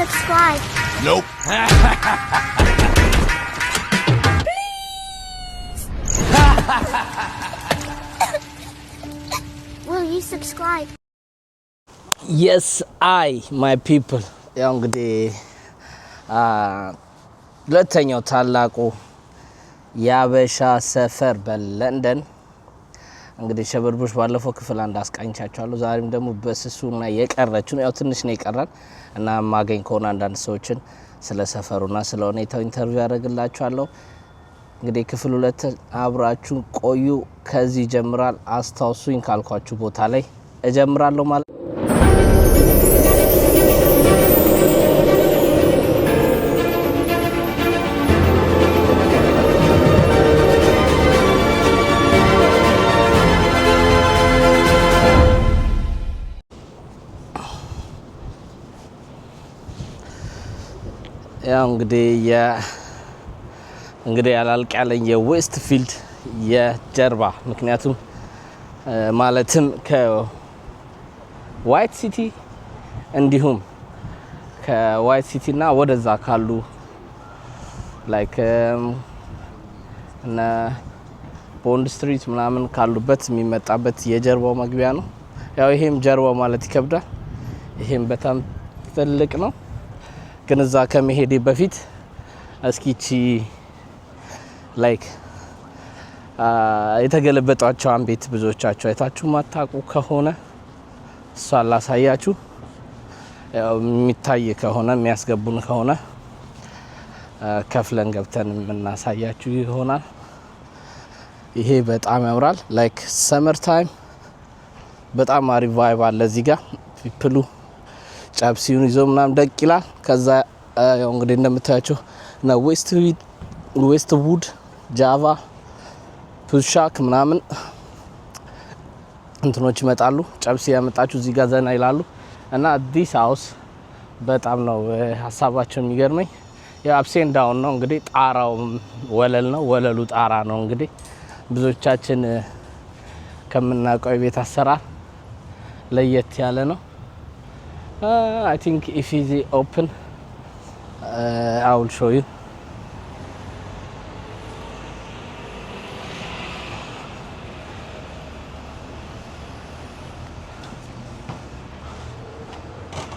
subscribe? Nope. Will you subscribe? Yes, my people. ያው እንግዲህ ሁለተኛው ታላቁ የአበሻ ሰፈር በለንደን እንግዲህ ሸበርቡሽ ባለፈው ክፍል አንድ አስቃኝቻችኋለሁ። ዛሬም ደግሞ በስሱና የቀረችው ያው ትንሽ ነው የቀረን እና ማገኝ ከሆነ አንዳንድ ሰዎችን ስለ ሰፈሩና ስለ ሁኔታው ኢንተርቪው ያደርግላችኋለሁ። እንግዲህ ክፍል 2 አብራችሁ ቆዩ። ከዚህ ጀምራል። አስታውሱኝ ካልኳችሁ ቦታ ላይ እጀምራለሁ ማለት ያው እንግዲህ ያላልቅ ያለኝ የዌስት ፊልድ የጀርባ ምክንያቱም ማለትም ከዋይት ሲቲ እንዲሁም ከዋይት ሲቲ እና ወደዛ ካሉ ላይክ እና ቦንድ ስትሪት ምናምን ካሉበት የሚመጣበት የጀርባው መግቢያ ነው። ያው ይሄም ጀርባው ማለት ይከብዳል። ይሄም በጣም ትልቅ ነው። ግን እዛ ከመሄዴ በፊት እስኪቺ ላይክ የተገለበጧቸውን ቤት ብዙዎቻችሁ አይታችሁ ማታውቁ ከሆነ እሷን ላሳያችሁ። ያው የሚታይ ከሆነ የሚያስገቡን ከሆነ ከፍለን ገብተን የምናሳያችሁ ይሆናል። ይሄ በጣም ያምራል። ላይክ ሰመር ታይም በጣም አሪፍ ቫይብ አለ እዚህ ጋር ፒፕሉ ጫብሲውን ይዞ ምናምን ደቅ ይላል። ከዛ ያው እንግዲህ እንደምታያቸው እና ዌስት ውድ ጃቫ ፑሻክ ምናምን እንትኖች ይመጣሉ። ጫብሲ ያመጣችሁ እዚህ ጋር ዘና ይላሉ። እና ዲስ ሃውስ በጣም ነው ሀሳባቸው የሚገርመኝ። ያው አፕሴን ዳውን ነው እንግዲህ ጣራው ወለል ነው፣ ወለሉ ጣራ ነው። እንግዲህ ብዙዎቻችን ከምናውቀው የቤት አሰራር ለየት ያለ ነው። I think if it's open, I will show you.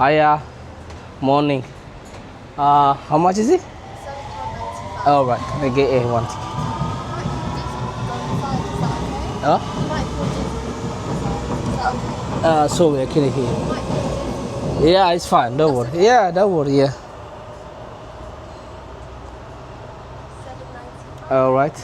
Hiya, morning. How much is it? £7.95. Oh, right. Can I get one ticket? Huh? So where can I hear? Yeah, it's fine. Don't worry. Yeah, don't worry. Yeah. All right.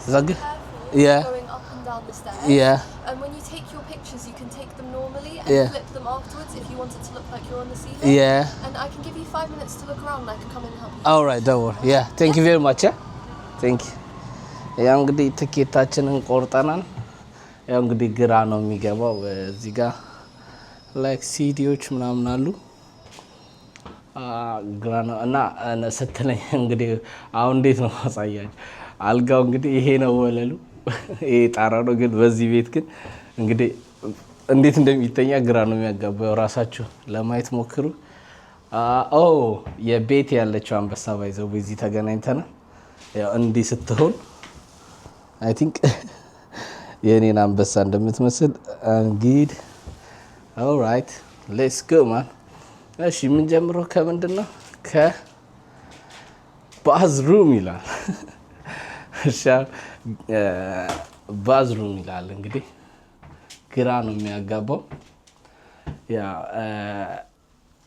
Is that good? Yeah. Going up and down the stairs. Yeah. And when you take your pictures, you can take them normally and Yeah. flip them afterwards if you want it to look like you're on the ceiling. Yeah. And I can give you 5 minutes to look around and I can come and help you. All right. Don't worry. Yeah. Thank you very much. Yeah. Thank you. ያው እንግዲህ ትኬታችንን ቆርጠናል። ያው እንግዲህ ግራ ነው የሚገባው እዚህ ጋር ላይክ ሲዲዎች ምናምን አሉ። ግራ ነው እና ስትለኝ እንግዲህ አሁን እንዴት ነው ማሳያችሁ? አልጋው እንግዲህ ይሄ ነው ወለሉ፣ ይሄ ጣራ ነው። ግን በዚህ ቤት ግን እንግዲህ እንዴት እንደሚተኛ ግራ ነው የሚያጋባው። ራሳችሁ ለማየት ሞክሩ። የቤት ያለችው አንበሳ ባይዘው በዚህ ተገናኝተናል። ያው እንዲህ ስትሆን አይ ቲንክ የኔን አንበሳ እንደምትመስል እንግዲህ ኦልራይት ሌትስ ጎ ማን። እሺ ምን ጀምሮ ከምንድነው? ከባዝሩም ይላል። እሺ ባዝሩም ይላል። እንግዲህ ግራ ነው የሚያጋባው። ያ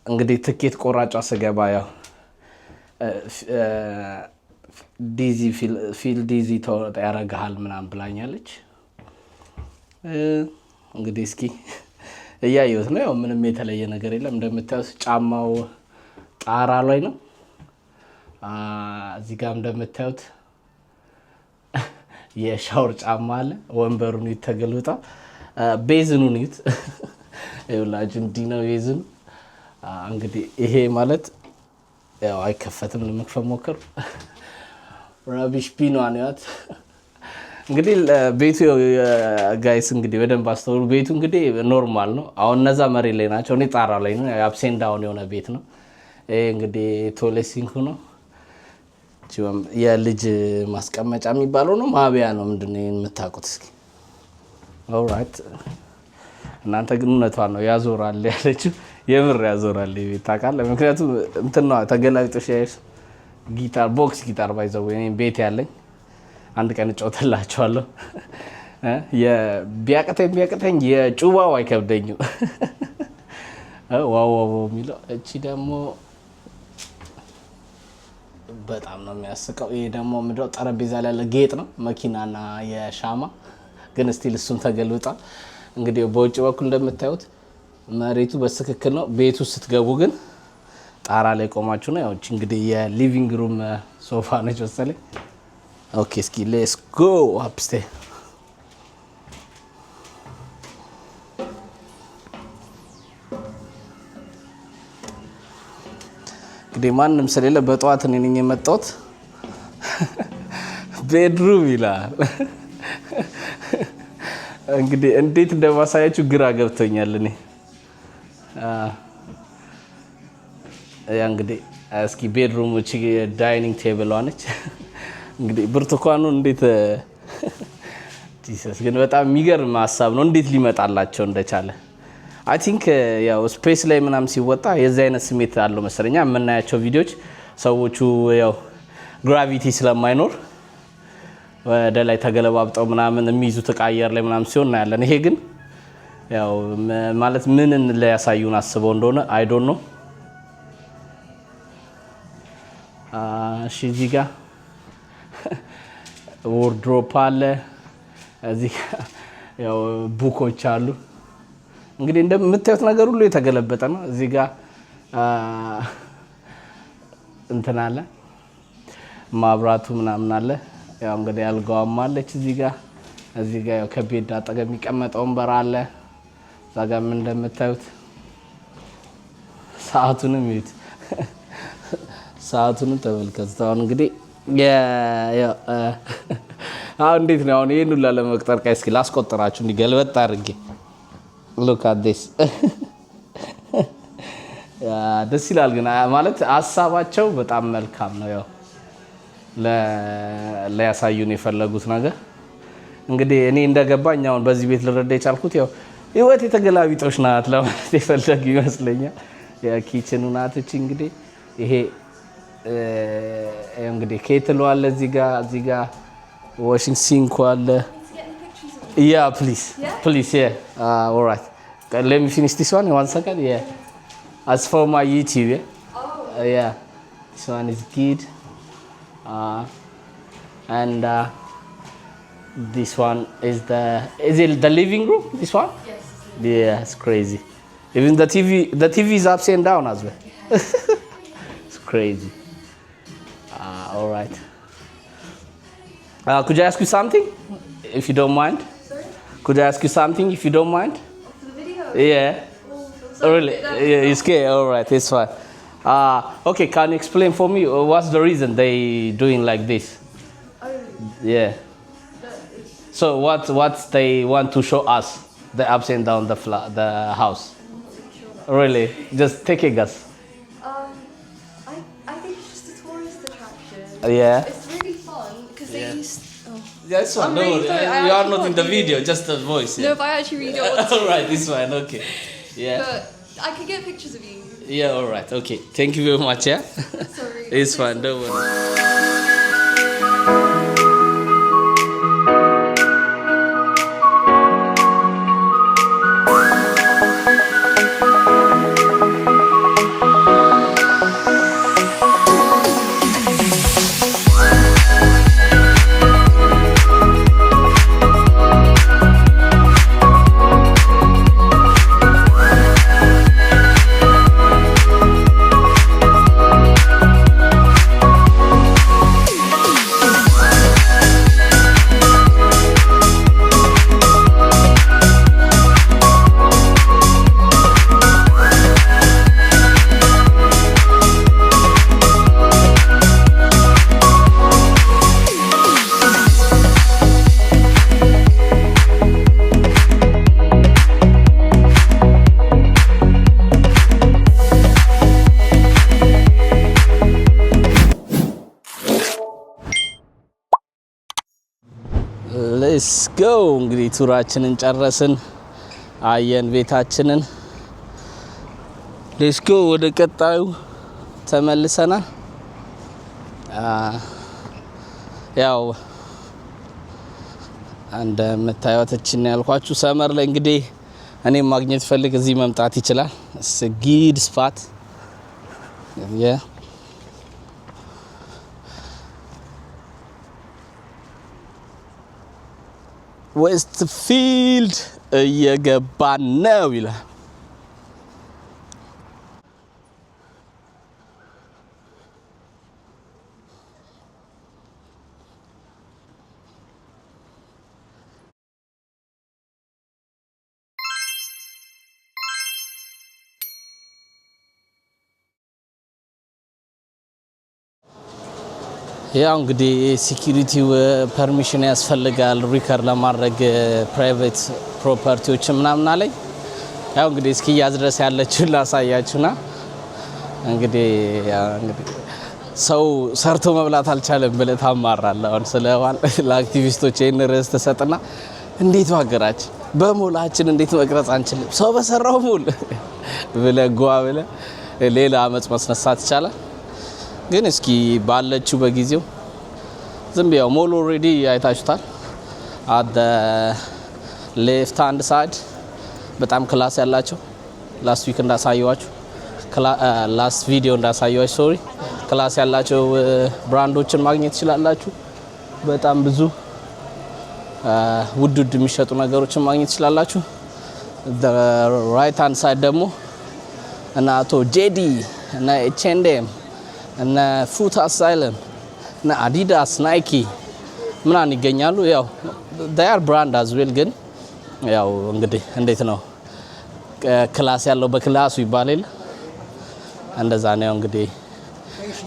እንግዲህ ትኬት ቆራጯ ስገባ ያው ዲዚ ፊል ዲዚ ያረጋሃል ምናምን ብላኛለች። እንግዲህ እስኪ እያየሁት ነው። ያው ምንም የተለየ ነገር የለም። እንደምታዩት ጫማው ጣራ ላይ ነው። እዚህ ጋር እንደምታዩት የሻወር ጫማ አለ። ወንበሩን ይተገልብጣ ቤዝኑን ይት ይውላጅ እንዲህ ነው ቤዝኑ። እንግዲህ ይሄ ማለት ያው አይከፈትም ለመክፈት ሞክር ራቢሽ ፒኗን ያት እንግዲህ ቤቱ ጋይስ እንግዲህ በደንብ አስተውሉ ቤቱ እንግዲህ ኖርማል ነው አሁን እነዛ መሬት ላይ ናቸው እኔ ጣራ ላይ ነው አፕሴን ዳውን የሆነ ቤት ነው ይሄ እንግዲህ ቶሌሲንኩ ነው የልጅ ማስቀመጫ የሚባለው ነው ማቢያ ነው ምንድነው የምታውቁት እስኪ ኦልራይት እናንተ ግን እውነቷን ነው ያዞራል ያለችው የምር ያዞራል ቤት ታውቃለህ ምክንያቱም እንትን ነው ተገላቢጦሽ ያይስ ጊታር ቦክስ ጊታር ባይዘው እኔ ቤት ያለኝ አንድ ቀን እጫወትላችኋለሁ ቢያቀተኝ የጩባው አይከብደኝም ዋው ሚለው እቺ ደግሞ በጣም ነው የሚያስቀው ይሄ ደግሞ ምንድነው ጠረጴዛ ላይ ያለ ጌጥ ነው መኪናና የሻማ ግን ስቲል እሱም ተገልብጧል እንግዲህ በውጭ በኩል እንደምታዩት መሬቱ በትክክል ነው ቤቱ ስትገቡ ግን ጣራ ላይ ቆማችሁ ነው ያው እንግዲህ የሊቪንግ ሩም ሶፋ ነች መሰለኝ ኦኬ እስኪ ሌትስ ጎ አፕስቴር እንግዲህ ማንንም ስለሌለ በጠዋት እኔ ነኝ የመጣሁት ቤድሩም ይላል እንግዲህ እንዴት እንደማሳያችሁ ግራ ገብቶኛል እኔ ያ እንግዲህ እስኪ ቤድሩም እቺ ዳይኒንግ ቴብል ዋነች እንግዲህ ብርቱካኑ እንዴት ጂሰስ ግን በጣም የሚገርም ሀሳብ ነው እንዴት ሊመጣላቸው እንደቻለ አይ ቲንክ ያው ስፔስ ላይ ምናም ሲወጣ የዛ አይነት ስሜት አለው መሰለኛ የምናያቸው ቪዲዮዎች ሰዎቹ ያው ግራቪቲ ስለማይኖር ወደ ላይ ተገለባብጠው ምናምን የሚይዙት አየር ላይ ምናም ሲሆን ነው ያለን ይሄ ግን ያው ማለት ምንን ሊያሳዩን አስበው እንደሆነ አይ ዶንት ኖ እሺ እዚህ ጋር ወርድሮፕ አለ እዚህ ያው ቡኮች አሉ እንግዲህ እንደምታዩት ነገር ሁሉ የተገለበጠ ነው እዚህ ጋር እንትን አለ ማብራቱ ምናምን አለ ያው እንግዲህ አልጋውም አለች እዚህ ጋር ያው ከቤት አጠገብ የሚቀመጠው ወንበር አለ እዛ ጋር ምን እንደምታዩት ሰዓቱንም ይዩት ሰዓቱንም ተመልከቱ አሁን እንግዲህ አሁን እንዴት ነው አሁን ይሄን ሁሉ ለመቅጠር እስኪ ላስቆጥራችሁ እንዲገልበጥ አድርጌ look at this ደስ ይላል ግን ማለት ሐሳባቸው በጣም መልካም ነው ያው ለያሳዩን የፈለጉት ነገር እንግዲህ እኔ እንደገባኝ አሁን በዚህ ቤት ልረዳ የቻልኩት ያው ህይወት የተገላቢጦሽ ናት ለማለት የፈለጉ ይመስለኛል የኪችኑ ናት እቺ እንግዲህ ይሄ እንግዲህ ኬትሉ አለ እዚህ ጋር ዋሽንግ ሲንክ አለ Yeah, please. Yeah? Please, yeah. All right. Let me finish this one in 1 second. Yeah. As for my YouTube, yeah. Oh. Yeah. This one is good. And this one is it the living room? This one? Yes. Yeah, it's crazy. Even the TV is upside down as well. It's crazy. All right. Could I ask you something, if you don't mind? Could I ask you something if you don't mind? For the video? Yeah. Oh, really? Yeah, you're scared? All right, it's fine. Okay, can you explain for me what's the reason they doing like this? Oh. Yeah. So what they want to show us? The ups and down the house. Sure. Really? Just take a guess. I think it's just a tourist attraction. Yeah. It's really fun because they used. Oh. Yeah, this one. I'm No, really sorry, I you are actually not in can't the read video, it. just the voice. No, Yeah. if I actually read it, all All right, this one. Okay. Yeah. But I could get pictures of you. Yeah. All right. Okay. Thank you very much. Yeah. Sorry. It's fine. Don't worry. ሌትስ ጎ እንግዲህ ቱራችንን ጨረስን አየን ቤታችንን ሌትስ ጎ ወደ ቀጣዩ ተመልሰናል ያው እንደምታዩት ያልኳችሁ ሰመር ላይ እንግዲህ እኔም ማግኘት ፈልግ እዚህ መምጣት ይችላል it's a good spot yeah Westfield እየገባን ነው ይላል ያው እንግዲህ ሴኩሪቲ ፐርሚሽን ያስፈልጋል ሪከርድ ለማድረግ ፕራይቬት ፕሮፐርቲዎች ምናምን አለኝ ያው እንግዲህ እስኪያዝ ድረስ ያለችው ላሳያችሁና እንግዲህ ሰው ሰርቶ መብላት አልቻለም ብለህ ታማራለህ አሁን ስለዋል ለአክቲቪስቶች ይሄን ርዕስ ተሰጥና እንዴት ዋገራች በሞላችን እንዴት መቅረጽ አንችልም ሰው በሰራው ሞል ብለህ ጓ ብለህ ሌላ አመጽ ማስነሳት ይቻላል ግን እስኪ ባለችው በጊዜው ዝም ብያው ሞል ኦሬዲ አይታችሁታል at the left hand side በጣም ክላስ ያላቸው ላስት ዊክ እንዳሳየዋችሁ ላስት ቪዲዮ እንዳሳየዋችሁ ሶሪ ክላስ ያላቸው ብራንዶችን ማግኘት ይችላልላችሁ በጣም ብዙ ውድ የሚሸጡ ነገሮችን ማግኘት ይችላልላችሁ the right hand side ደግሞ እና አቶ ጄዲ እና ኤችኤንኤም እና ፉት አሳይለም እና አዲዳስ ናይኪ ምናን ይገኛሉ ያው they are brand as well ግን ያው እንግዲህ እንዴት ነው ክላስ ያለው በክላሱ ይባላል እንደዛ ነው እንግዲህ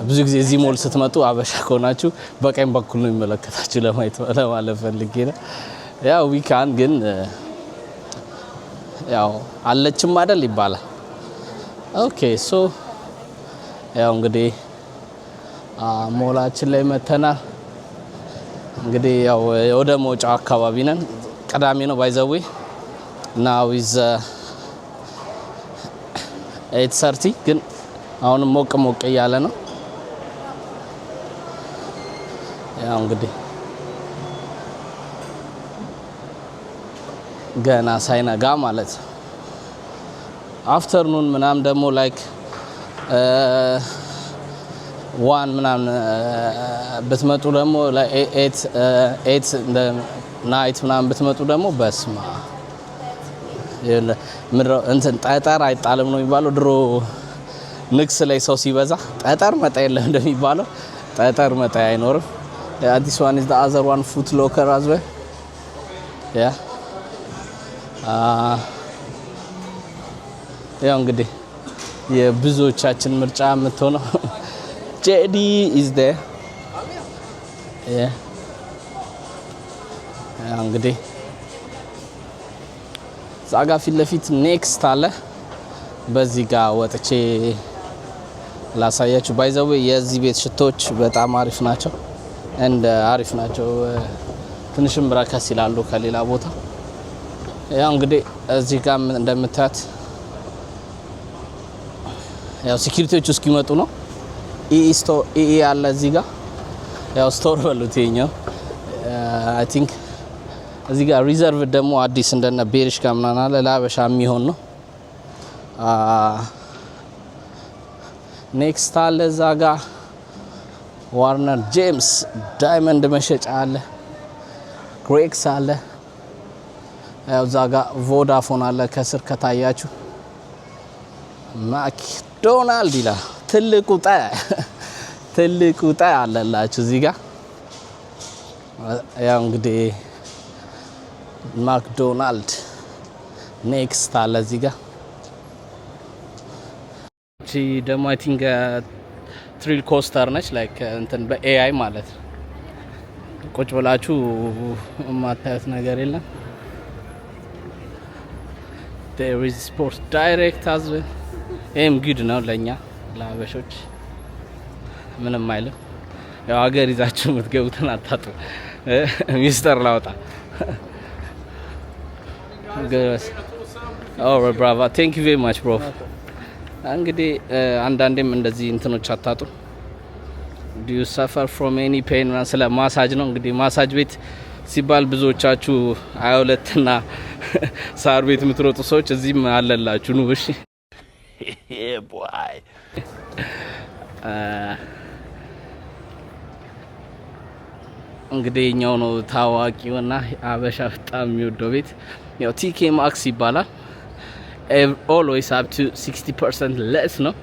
ብዙ ጊዜ እዚህ ሞል ስትመጡ አበሻ ከሆናችሁ በቀኝ በኩል ነው የሚመለከታችሁ ለማለት ፈልጌ ነው ያው ዊካን ግን ያው አለችም አይደል ይባላል ኦኬ ሶ ያው እንግዲህ ሞላችን ላይ መተናል እንግዲህ ያው ወደ ሞጫው አካባቢ ነን ቀዳሚ ነው ባይዘዌ now is 8:30 ግን አሁንም ሞቅ እያለ ነው ያው እንግዲህ ገና ሳይነጋ ማለት አፍተርኑን ምናም ደግሞ ላይክ ዋን ምናምን ብትመጡ ደግሞ 8 ናይት ምናምን ብትመጡ ደግሞ በስማ እንትን ጠጠር አይጣልም ነው የሚባለው ድሮ ንግስ ላይ ሰው ሲበዛ ጠጠር መጣ የለም እንደሚባለው ጠጠር መጣ አይኖርም this one is the other one foot locker as well yeah ያው እንግዲህ የብዙዎቻችን ምርጫ የምትሆነው JD is there yeah ያው እንግዲህ ዛጋ ፊት ለፊት ኔክስት አለ በዚህ ጋር ወጥቼ ላሳያችሁ ባይዘው የዚህ ቤት ሽቶች በጣም አሪፍ ናቸው and አሪፍ ናቸው ትንሽም ብራካስ ይላሉ ከሌላ ቦታ ያው እንግዲህ እዚህ ጋር እንደምታዩት ያው ሴኩሪቲዎች እስኪመጡ ነው ኢኢ አለ እዚህ ጋር ያው ስቶር በሉት ይኛው አይ ቲንክ እዚህ ጋር ሪዘርቭ ደግሞ አዲስ እንደነ ቤሪሽ ካምናና ለላበሻ የሚሆን ነው ኔክስት አለ እዛ ጋር ዋርነር ጄምስ ዳይመንድ መሸጫ አለ ግሬክስ አለ ያው እዛ ጋር ቮዳፎን አለ ከስር ከታያችሁ ማክዶናልድ ይላል ትልቁ ጣ አለላችሁ እዚህ ጋር ያው እንግዲህ ማክዶናልድ ኔክስት አለ እዚህ ጋር እቺ ደግሞ አይ ቲንክ ትሪል ኮስተር ነች ላይክ እንትን በኤአይ ማለት ቁጭ ብላችሁ ማታዩት ነገር የለም there is sports direct as well ኤም ጉድ ነው ለኛ ለአበሾች ምንም አይልም ያው ሀገር ይዛችሁ የምትገቡትን አታጡ ሚስተር ላውጣ Good. Oh, bravo. Thank you very much, bro. እንግዲህ አንዳንዴም እንደዚህ እንትኖች አታጡ do you suffer from any pain ስለ ማሳጅ ነው እንግዲህ ማሳጅ ቤት ሲባል ብዙዎቻችሁ አያውለትና ሳር ቤት የምትሮጡ ሰዎች እዚህም አለላችሁ ነው እሺ yeah boy እንግዲህ እኛው ነው ታዋቂውና አበሻ በጣም የሚወደው ቤት ያው ቲኬ ማክስ ይባላል always up to 60% less ነው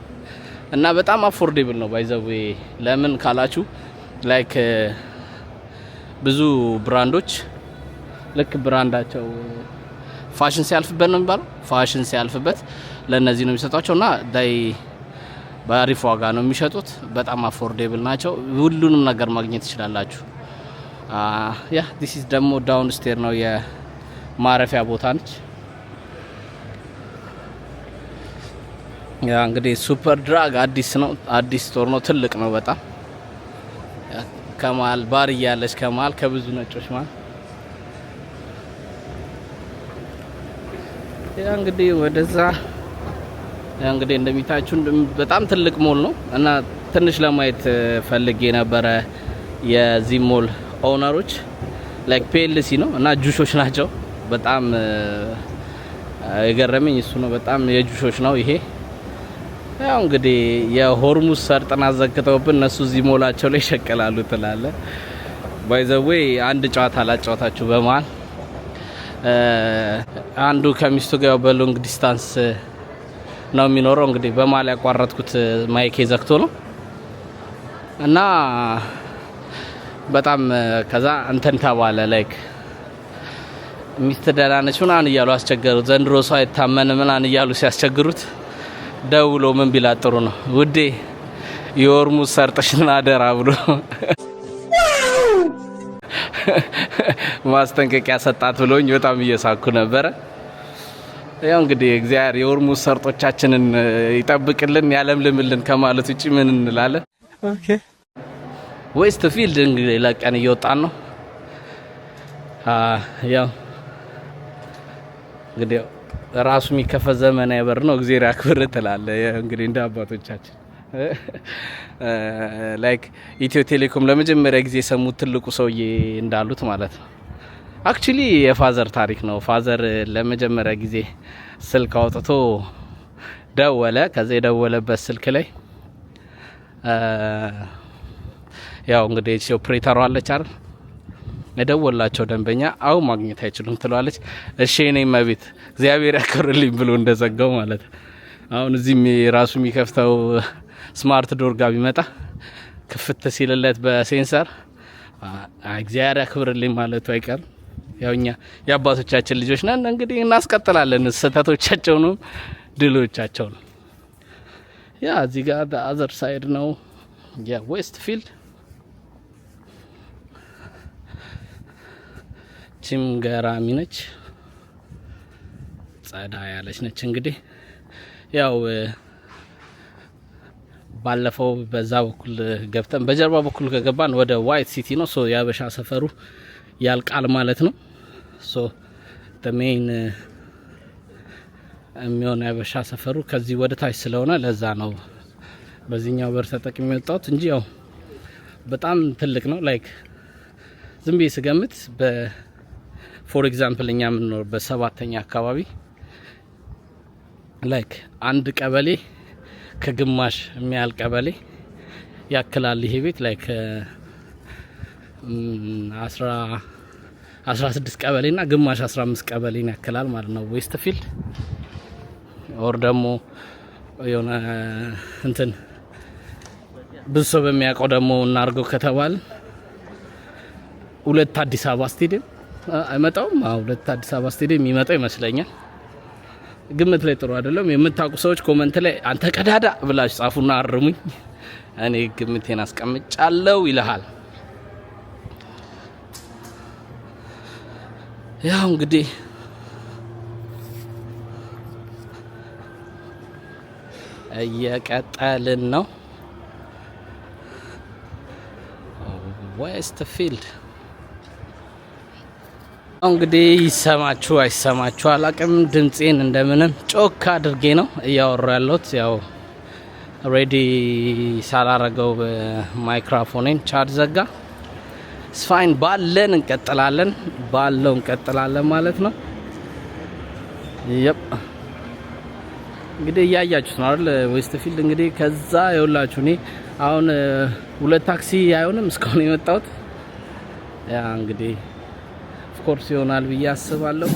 እና በጣም አፎርዴብል ነው ባይ ዘ ዌይ ለምን ካላችሁ ላይክ ብዙ ብራንዶች ልክ ብራንዳቸው ፋሽን ሲያልፍበት ነው የሚባለው ፋሽን ሲያልፍበት ለነዚህ ነው የሚሰጣቸውና ዳይ በአሪፍ ዋጋ ነው የሚሸጡት በጣም አፎርዴብል ናቸው ሁሉንም ነገር ማግኘት ይችላልላችሁ ያ this is ደግሞ ዳውን ስቴር ነው የማረፊያ ቦታ ነች ያ እንግዲህ ሱፐር ድራግ አዲስ ነው አዲስ ስቶር ነው ትልቅ ነው በጣም ከማል ባር ያለች ከማል ከብዙ ነጮች ማለት ያ እንግዲህ ወደዛ ያ እንግዲህ እንደሚታችሁ በጣም ትልቅ ሞል ነው እና ትንሽ ለማየት ፈልጌ ነበር የዚህ ሞል ኦነሮች ላይክ ፒኤልሲ ነው እና ጁሾች ናቸው በጣም የገረመኝ እሱ ነው በጣም የጁሾች ነው ይሄ ያው እንግዲህ የሆርሙዝ ሰርጥና ዘግተውብን እነሱ እዚህ ሞላቸው ላይ ሸቀላሉ ተላለ ባይ ዘ ዌይ አንድ ጨዋታ ላጫውታችሁ በመሃል አንዱ ከሚስቱ ጋር በሎንግ ዲስታንስ ነው የሚኖረው እንግዲህ በመሃል ያቋረጥኩት ማይክ ዘግቶ ነው እና በጣም ከዛ እንትን ተባለ ላይክ ሚስት ደላነች ምናምን እያሉ አስቸገሩት ዘንድሮ ሰው አይታመን ምናምን እያሉ ሲያስቸግሩት ደውሎ ምን ቢላ ጥሩ ነው ውዴ የሆርሙዝ ሰርጥሽና አደራ ብሎ ማስጠንቀቂያ ሰጣት ብሎኝ በጣም እየሳኩ ነበር ያው እንግዲህ እግዚአብሔር የሆርሙዝ ሰርጦቻችንን ይጠብቅልን ያለምልምልን ከማለት ውጪ ምን እንላለን ኦኬ ዌስት ፊልድ እንግዲህ ለቀን እየወጣን ነው ያው እንግዲህ ራሱ የሚከፈት ዘመን ያበር ነው እግዚአብሔር ያክብር ተላለ እንግዲህ እንደ አባቶቻችን ላይክ ኢትዮ ቴሌኮም ለመጀመሪያ ጊዜ ሰሙት ትልቁ ሰውዬ እንዳሉት ማለት ነው አክቹሊ የፋዘር ታሪክ ነው ፋዘር ለመጀመሪያ ጊዜ ስልክ አውጥቶ ደወለ ከዛ የደወለበት ስልክ ላይ ያው እንግዲህ ኦፕሬተሩ አለች አይደል የደወላቸው ደንበኛ አው ማግኘት አይችሉም ትሏለች እሺ እኔ ማቤት እግዚአብሔር ያከርልኝ ብሎ እንደዘጋው ማለት አሁን እዚህ ራሱ የሚከፍተው ስማርት ዶር ጋር ቢመጣ ክፍት ሲልለት በሴንሰር እግዚአብሔር ያከርልኝ ማለቱ አይቀርም ያውኛ የአባቶቻችን ልጆች ነን እንግዲህ እናስቀጥላለን ስህተቶቻቸውንም ድሎቻቸውን ያ እዚህ ጋር the other side ነው ያ ዌስት ፊልድ ቺም ገራሚ ነች ጻዳ ያለች ነች እንግዲህ ያው ባለፈው በዛ በኩል ገብተን በጀርባ በኩል ከገባን ወደ ዋይት ሲቲ ነው ሶ ያበሻ ሰፈሩ ያልቃል ማለት ነው ሶ the main የሚሆነው ያበሻ ሰፈሩ ከዚህ ወደ ታች ስለሆነ ለዛ ነው በዚህኛው በር ተጠቅሜ የወጣሁት እንጂ ያው በጣም ትልቅ ነው ላይክ ዝም ብዬ ስገምት ፎር ኤግዛምፕል እኛ የምንኖር በሰባተኛ አካባቢ ላይክ አንድ ቀበሌ ከግማሽ የሚያል ቀበሌ ያክላል ይሄ ቤት ላይክ 16 ቀበሌና ግማሽ 15 ቀበሌን ያክላል ማለት ነው ዌስት ፊልድ ኦር ደግሞ የሆነ እንትን ብዙ ሰው በሚያውቀው ደግሞ እናርገው ከተባለ ሁለት አዲስ አበባ ስቴዲየም አይመጣውም ሁለት አዲስ አበባ ስቴዲየም ይመጣው ይመስለኛል ግምት ላይ ጥሩ አይደለም የምታውቁ ሰዎች ኮሜንት ላይ አንተ ቀዳዳ ብላችሁ ጻፉና አርሙኝ እኔ ግምቴን አስቀምጫለሁ ይልሃል ያው እንግዲህ እየቀጠልን ነው ዌስት ፊልድ እንግዲህ ይሰማችሁ አይሰማችሁ አላቅም። ድምጼን እንደምንም ጮክ አድርጌ ነው እያወራ ያለሁት። ያው ሬዲ ሳላረገው ማይክሮፎኔን ቻርጅ ዘጋ። ስፋይን ባለው እንቀጥላለን ማለት ነው። እንግዲህ እያያችሁት ነው አይደል? ዌስትፊልድ እንግዲህ ከዛ ይኸውላችሁ እኔ አሁን 2 ታክሲ አይሆንም እስካሁን የመጣሁት። ያ እንግዲህ ኦፍ ኮርስ ይሆናል ብዬ አስባለሁ።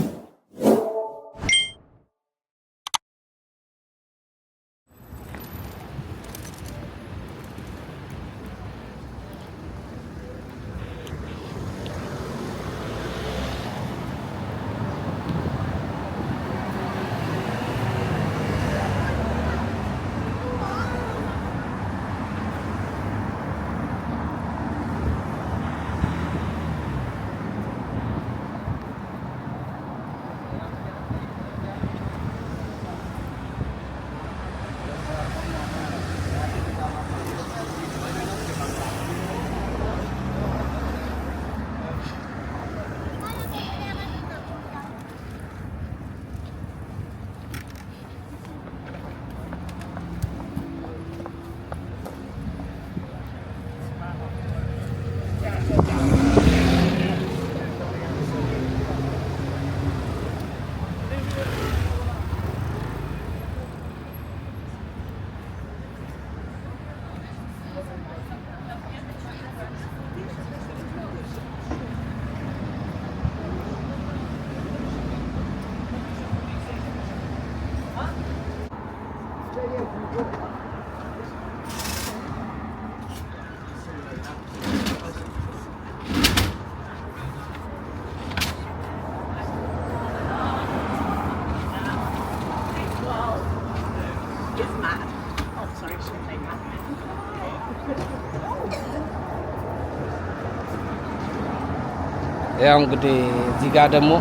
ያው እንግዲህ እዚህ ጋር ደግሞ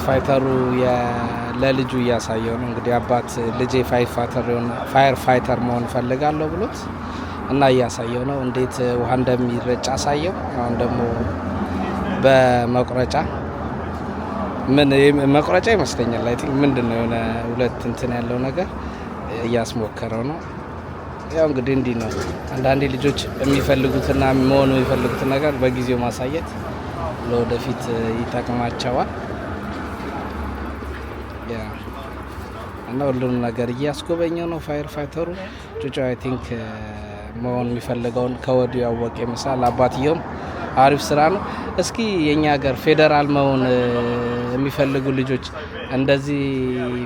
ፋይተሩ ለልጁ እያሳየው ነው። እንግዲህ አባት ልጄ ፋየር ፋይተር መሆን ፈልጋለሁ ብሎት እና እያሳየው ነው እንዴት ውሃ እንደሚረጭ አሳየው። አሁን ደግሞ በመቁረጫ መቁረጫ ይመስለኛል አይ ቲንክ ምንድነው የሆነ ሁለት እንትን ያለው ነገር እያስሞከረው ነው። ያው እንግዲህ እንዲህ ነው አንዳንዴ ልጆች የሚፈልጉትና መሆኑ የሚፈልጉትን ነገር በጊዜው ማሳየት ለወደፊት ይጠቅማቸዋል። ያ እና ሁሉንም ነገር እያስጎበኘው ነው ፋየር ፋይተሩ። ጩጫ አይ ቲንክ መሆን የሚፈልገውን ከወዲሁ ያወቀ ይመስላል። አባትየውም አሪፍ ስራ ነው። እስኪ የኛ ሀገር ፌደራል መሆን የሚፈልጉ ልጆች እንደዚህ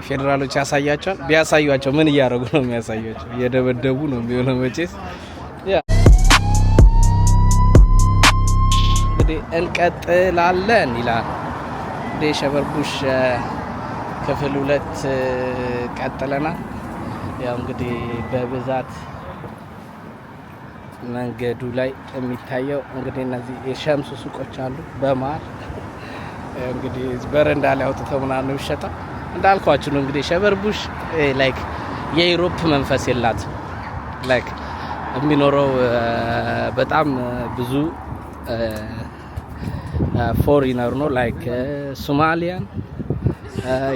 ፌደራሎች ያሳያቸዋል። ቢያሳዩአቸው ምን እያደረጉ ነው የሚያሳዩአቸው? እየደበደቡ ነው የሚሆነው መቼስ። እንግዲህ እንቀጥላለን ይላል እንግዲህ ሸበርቡሽ ክፍል 2 ቀጥለናል። ያው እንግዲህ በብዛት መንገዱ ላይ የሚታየው እንግዲህ እነዚህ የሸምሱ ሱቆች አሉ በመሀል እንግዲህ በረንዳ ላይ አውጥተው ምናምን ነው የሚሸጠው። እንዳልኳችሁ ነው እንግዲህ ሸበርቡሽ ላይክ የዩሮፕ መንፈስ የላት ላይክ የሚኖረው በጣም ብዙ ፎሪነር ነው ላይክ ሶማሊያን፣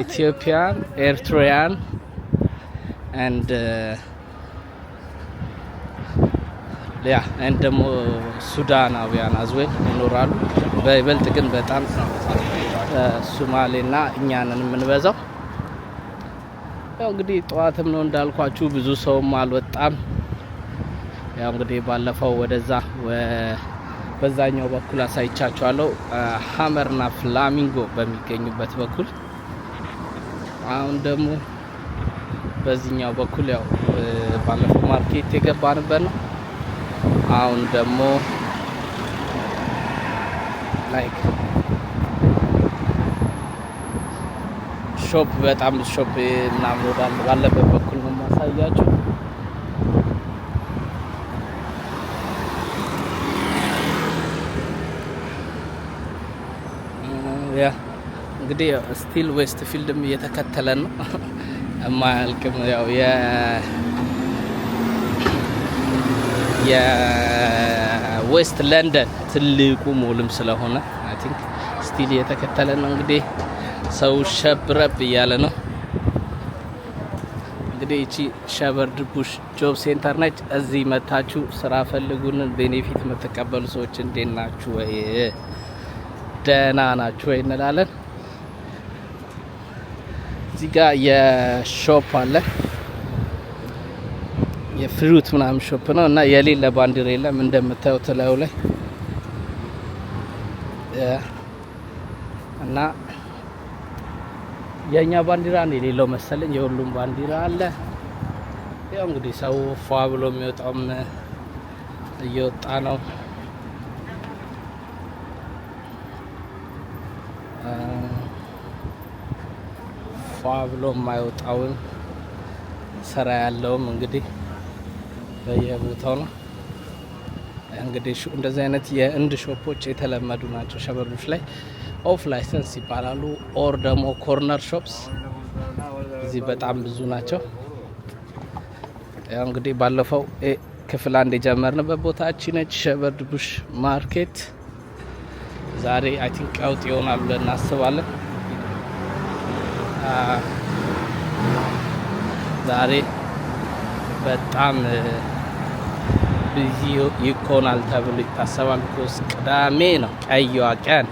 ኢትዮጵያን፣ ኤርትራያን and ደግሞ ሱዳናውያን አዝዌል ይኖራሉ። በይበልጥ ግን በጣም ሶማሌና እኛንን የምንበዛው። ያው እንግዲህ ጠዋትም ነው እንዳልኳችሁ ብዙ ሰውም አልወጣም። ያው እንግዲህ ባለፈው ወደዛ በዛኛው በኩል አሳይቻችኋለሁ ሀመርና ፍላሚንጎ በሚገኙበት በኩል። አሁን ደግሞ በዚህኛው በኩል ያው ባለፈው ማርኬት የገባንበት ነው። አሁን ደግሞ ላይክ ሾፕ በጣም ሾፕ ምናምን ባለበት በኩል ነው ማሳያችሁ። ያ እንግዲህ ስቲል ዌስት ፊልድም እየተከተለን ነው የማያልቅም። ያው የዌስት ለንደን ትልቁ ሞልም ስለሆነ አይ ቲንክ ስቲል እየተከተለ ነው። እንግዲህ ሰው ሸብረብ እያለ ነው። እንግዲህ እቺ ሸበርድቡሽ ጆብ ሴንተር ነች። እዚህ መታችሁ ስራ ፈልጉን። ቤኔፊት የምትቀበሉ ሰዎች እንዴት ናችሁ ወይ ደህና ናችሁ ወይ እንላለን። እዚህ ጋር የሾፕ አለ የፍሩት ምናምን ሾፕ ነው እና የሌለ ባንዲራ የለም እንደምታዩት ላዩ ላይ እና የኛ ባንዲራ ነው የሌለው መሰለኝ። የሁሉም ባንዲራ አለ። ያው እንግዲህ ሰው ፏ ብሎ የሚወጣውም እየወጣ ነው። ፏ ብሎ የማይወጣውን ስራ ያለውም እንግዲህ በየቦታው ነው። እንግዲህ እንደዚህ አይነት የእንድ ሾፖች የተለመዱ ናቸው ሸበርቡሽ ላይ። ኦፍ ላይሰንስ ይባላሉ። ኦር ደግሞ ኮርነር ሾፕስ እዚህ በጣም ብዙ ናቸው። ያው እንግዲህ ባለፈው ክፍል አንድ የጀመርንበት ቦታች ነች ሸበርቡሽ ማርኬት። ዛሬ አይ ቲንክ ቀውጥ ይሆናል ብለን እናስባለን። ዛሬ በጣም ቢዚ ይኮናል ተብሎ ይታሰባል። ቢኮዝ ቅዳሜ ነው ቀይዋ ቀን።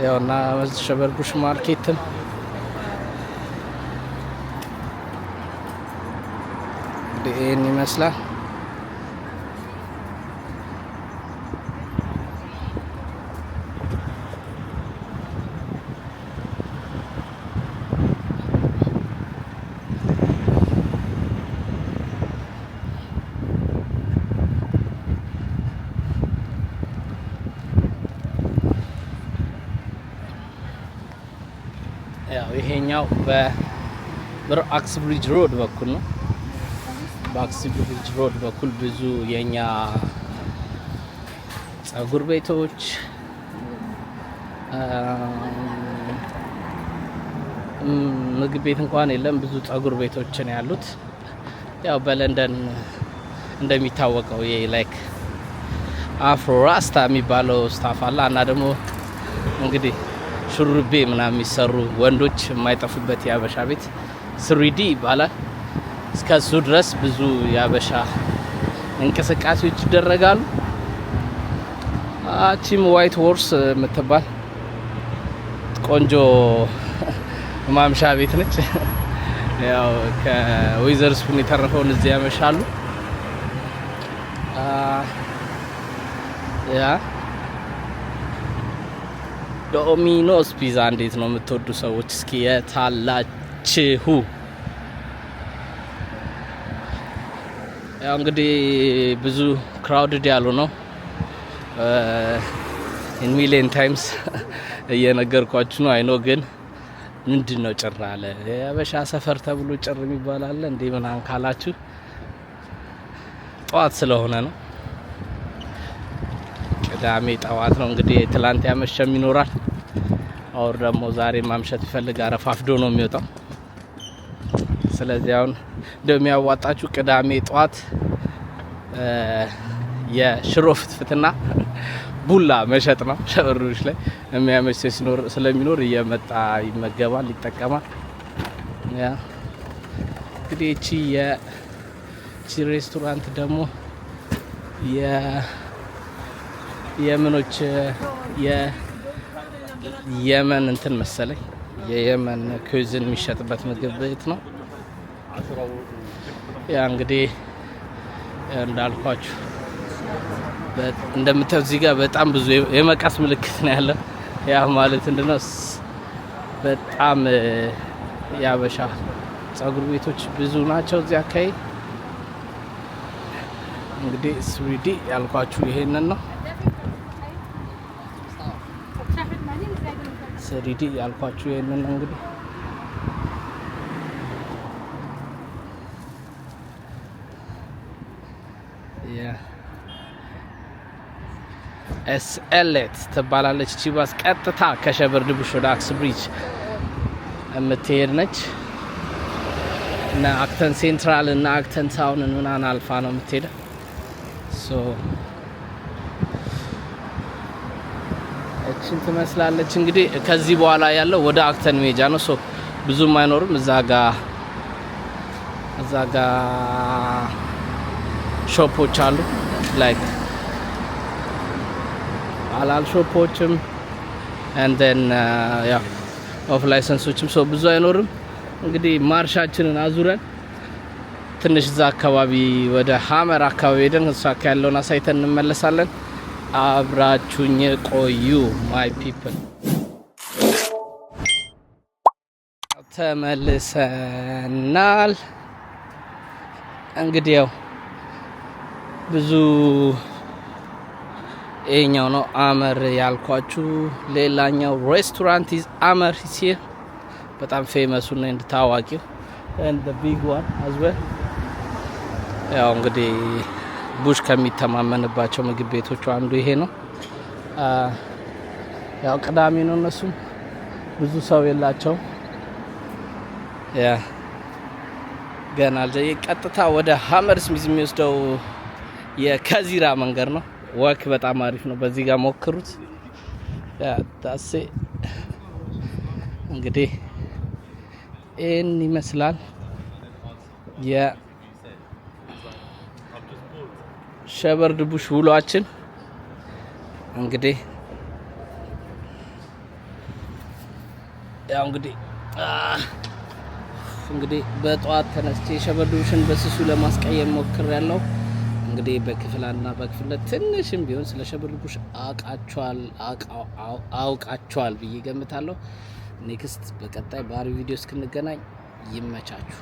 ያውና ሸበርቡሽ ማርኬትም ይህን ይመስላል። ያው ይሄኛው በአክስብሪጅ ሮድ በኩል ነው። በአክስብሪጅ ሮድ በኩል ብዙ የኛ ጸጉር ቤቶች ምግብ ቤት እንኳን የለም፣ ብዙ ጸጉር ቤቶች ነው ያሉት። ያው በለንደን እንደሚታወቀው ይሄ ላይክ አፍሮ ራስታ የሚባለው ስታፍ አለ እና ደግሞ እንግዲህ ሹሩቤ ምናምን የሚሰሩ ወንዶች የማይጠፉበት የአበሻ ቤት ስሪዲ ይባላል። እስከሱ ድረስ ብዙ የአበሻ እንቅስቃሴዎች ይደረጋሉ። አቺም ዋይት ሆርስ የምትባል ቆንጆ ማምሻ ቤት ነች። ያው ከወይዘር ስፑን የተረፈውን እዚህ ያመሻሉ። ያ ዶሚኖስ ፒዛ እንዴት ነው የምትወዱ ሰዎች? እስኪ የታላችሁ? ያው እንግዲህ ብዙ ክራውድድ ያሉ ነው። ኢን ሚሊየን ታይምስ እየነገርኳችሁ ነው። አይኖ ግን ምንድን ነው ጭር አለ የአበሻ ሰፈር ተብሎ ጭር የሚባል አለ እንዴ ምናምን ካላችሁ ጠዋት ስለሆነ ነው። ቅዳሜ ጠዋት ነው እንግዲህ። ትላንት ያመሸም ይኖራል። አውር ደግሞ ዛሬ ማምሸት ይፈልግ አረፋፍዶ ነው የሚወጣው። ስለዚህ አሁን እንደሚያዋጣችሁ ቅዳሜ ጠዋት የሽሮ ፍትፍትና ቡላ መሸጥ ነው። ሸበርቡሽ ላይ የሚያመሽ ስለሚኖር እየመጣ ይመገባል፣ ይጠቀማል። ያ እንግዲህ እቺ ሬስቶራንት ደግሞ የየመኖች የየመን እንትን መሰለኝ የየመን ኩዝን የሚሸጥበት ምግብ ቤት ነው። ያ እንግዲህ እንዳልኳችሁ እንደምታዩት እዚህ ጋር በጣም ብዙ የመቀስ ምልክት ነው ያለው። ያ ማለት እንደነው በጣም የአበሻ ጸጉር ቤቶች ብዙ ናቸው እዚህ አካባቢ። እንግዲህ ስሪዲ ያልኳችሁ ይሄንን ነው። ስሪዲ ያልኳችሁ ይሄንን ነው እንግዲህ ኤስኤልኤት ትባላለች። እቺ ባስ ቀጥታ ከሸበርቡሽ ወደ አክስብሪጅ የምትሄድ ነች እና አክተን ሴንትራል እና አክተን ታውን ምናምን አልፋ ነው የምትሄደው። እቺን ትመስላለች። እንግዲህ ከዚህ በኋላ ያለው ወደ አክተን ሜጃ ነው። ሶ ብዙም አይኖርም። እዛ ጋ ሾፖች አሉ ላይክ አላል ሾፖችም and then ያው ኦፍ ላይሰንሶችም ሶ ብዙ አይኖርም። እንግዲህ ማርሻችንን አዙረን ትንሽ እዛ አካባቢ ወደ ሀመር አካባቢ ሄደን እዛ ያለውን አሳይተን እንመለሳለን። አብራችሁኝ ቆዩ ማይ ፒፕል። ተመልሰናል። እንግዲህ ያው ብዙ ይሄኛው ነው አመር ያልኳችሁ። ሌላኛው ሬስቶራንት ኢዝ አመር ሂር በጣም ፌመሱ ነው ታዋቂው and the big one as well። ያው እንግዲህ ቡሽ ከሚተማመንባቸው ምግብ ቤቶች አንዱ ይሄ ነው። ያው ቅዳሜ ነው እነሱም ብዙ ሰው የላቸው። ያ ገና ቀጥታ ወደ ሀመር ስሚዝ የሚወስደው የከዚራ መንገድ ነው። ወክ በጣም አሪፍ ነው። በዚህ ጋር ሞክሩት። ያ ታሴ እንግዲህ ይህን ይመስላል የሸበርድ ቡሽ ውሏችን። እንግዲህ ያው እንግዲህ በጠዋት ተነስቼ ሸበርድ ቡሽን በስሱ ለማስቀየም ሞክሬያለሁ። እንግዲህ በክፍል 1 እና በክፍል 2 ትንሽም ቢሆን ስለ ሸበርድ ቡሽ አውቃቸዋል ብዬ ገምታለሁ። ኔክስት በቀጣይ ባሪ ቪዲዮ እስክንገናኝ ይመቻችሁ።